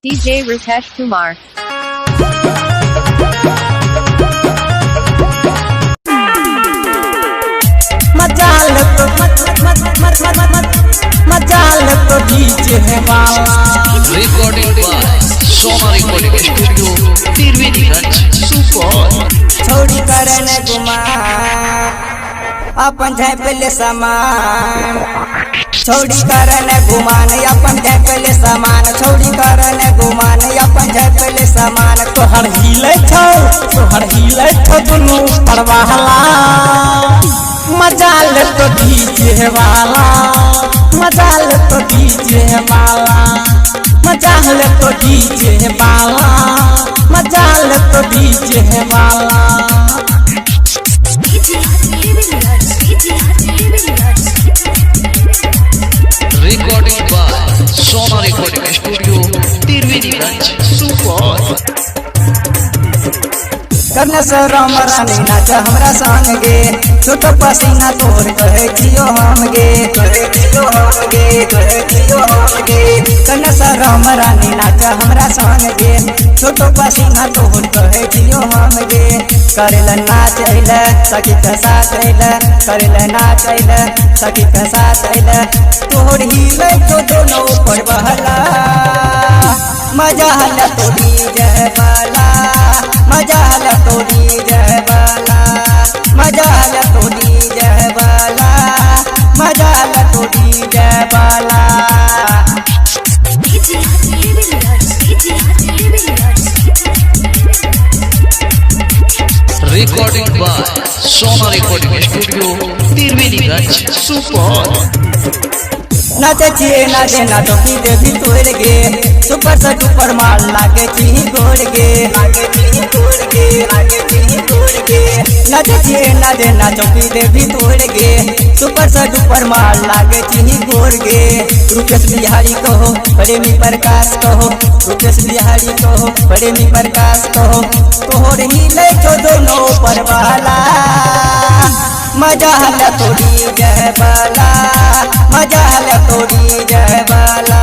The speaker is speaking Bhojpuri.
DJ Ritesh Kumar. Maja Leto DJ Recording by Soma Recording Studio, Tirviniganj, Supor. छोड़ी करने गुमा अपन झेपले सामान छोड़ी करने गुमान अपन झेपले सामान छोड़ी करने गुमान अपन झेपले सामान तोहर हिले छो दुनू परवाहला मजा लेतो डीजे वाला मजा लेतो डीजे वाला मजा लेतो डीजे वाला मजा लेतो डीजे वाला Recording by Soma Recording Studio, Tirviniganj, Supor. करने से राम रानी नाच हमरा संग गे छोटो पसीना तोर कहे जियो हम गे करने से राम रानी नाच हमरा संग गे छोटो पसीना तोर कहे जियो हम गे करेला नाच आइले सखी के साथ आइले करेला नाच आइले सखी के साथ आइले तोर हिले तो दोनों ऊपर बहला मजा हल्ला तो डीजे वाला मजा हल्ला तो डीजे वाला मजा हल्ला तो डीजे वाला मजा हल्ला तो डीजे वाला Recording by Soma Recording Studio, Tirviniganj, Supor. नाचे छिए नाचे नाचो की देवी तोड़ गे सुपर से डुपर मार लागे चीही गोड़ गे नाचे छिए नाचे नाचो की देवी तोड़ गे सुपर से डुपर मार लागे चीही गोड़ गे रुकेश बिहारी कहो प्रेमी प्रकाश कहो रुकेश बिहारी कहो प्रेमी प्रकाश कहो तोहर हिले तो दोनों पर वाला मजा हल्ला तोड़ी जय बाला मजा हल्ला तोड़ी जय बाला